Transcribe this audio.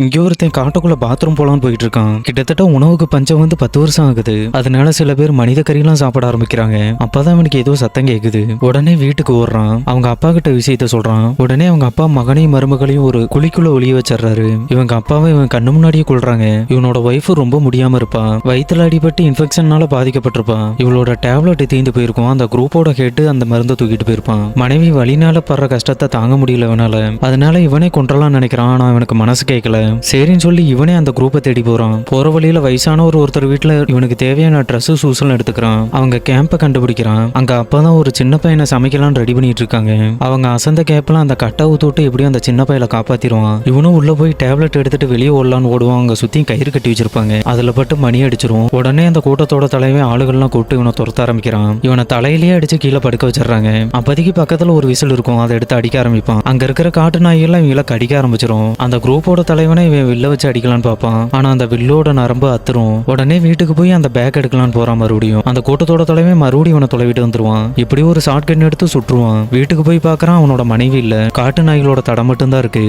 இங்கே ஒருத்தன் காட்டுக்குள்ள பாத்ரூம் போலான்னு போயிட்டு இருக்கான். கிட்டத்தட்ட உணவுக்கு பஞ்சம் வந்து 10 வருஷம் ஆகுது. அதனால சில பேர் மனித கறியெல்லாம் சாப்பிட ஆரம்பிக்கிறாங்க. அப்பதான் அவனுக்கு ஏதோ சத்தம் கேக்குது. உடனே வீட்டுக்கு ஓடுறான். அவங்க அப்பா கிட்ட விஷயத்த சொல்றான். உடனே அவங்க அப்பா மகனையும் மருமகளையும் ஒரு குழிக்குள்ள ஒளிய வச்சிடறாரு. இவங்க அப்பாவை இவன் கண்ணு முன்னாடியே கொள்றாங்க. இவனோட ஒய்ஃப் ரொம்ப முடியாம இருப்பா. வயிற்றுல அடிபட்டு இன்ஃபெக்ஷனால பாதிக்கப்பட்டிருப்பா. இவளோட டேப்லெட் தீந்து போயிருக்கும். அந்த குரூப்போட கேட்டு அந்த மருந்தை தூக்கிட்டு போயிருப்பான். மனைவி வலினால படுற கஷ்டத்தை தாங்க முடியல இவனால. அதனால இவனே கொன்றலாம்னு நினைக்கிறான். ஆனா இவனுக்கு மனசு கேட்கல. சரின்னு சொல்லி இவனே அந்த குரூப்பை தேடி போறான். போற வழியில வயசானவர் ஒருத்தர் வீட்டுல இவனுக்கு தேவையான ட்ரெஸ் சூசல் எடுத்துக்கிறான். அவங்க கேம்பை கண்டுபிடிக்கிறான். அங்க அப்பதான் ஒரு சின்ன பையனை சமைக்கலாம் ரெடி பண்ணிட்டு இருக்காங்க. அவங்க அசந்த கேப்ல அந்த கட்டை ஊத்துட்டு எப்படியும் அந்த சின்ன பையலை காப்பாத்திடுவான். இவனும் உள்ள போய் டேப்லெட் எடுத்துட்டு வெளியே ஓடலான்னு ஓடுவான். அங்க சுத்தி கயிறு கட்டி வச்சிருப்பாங்க. அதுல பட்டு மணி அடிச்சிரும். உடனே அந்த கூட்டத்தோட தலைவன் ஆளுகள்லாம் கூப்பிட்டு இவனை துரத்த ஆரம்பிக்கிறான். இவனை தலையிலேயே அடிச்சு கீழே படுக்க வச்சிடறாங்க. அப்போதைக்கு பக்கத்துல ஒரு விசில் இருக்கும். அதை எடுத்து அடிக்க ஆரம்பிப்பான். அங்க இருக்கிற காட்டு நாய்கள்லாம் இவங்களை கடிக்க ஆரம்பிச்சிரும். அந்த குரூப்போட தலைவனை இவன் வில்ல வச்சு அடிக்கலான்னு பார்ப்பான். ஆனா அந்த வில்லோட நரம்பு அத்துரும். உடனே வீட்டுக்கு போய் அந்த பேக் எடுக்கலான்னு போறான். மறுபடியும் அந்த கூட்டத்தோட தலைவன் மறுபடியும் இவனை தொலைவிட்டு வந்துருவான். இப்படி ஒரு ஷார்ட் கன் எடுத்து சுட்டுருவான். வீட்டுக்கு போய் பார்க்கறான். அவனோட மனைவி இல்ல. காட்டு நாய்களோட தடம் மட்டும் தான் இருக்கு.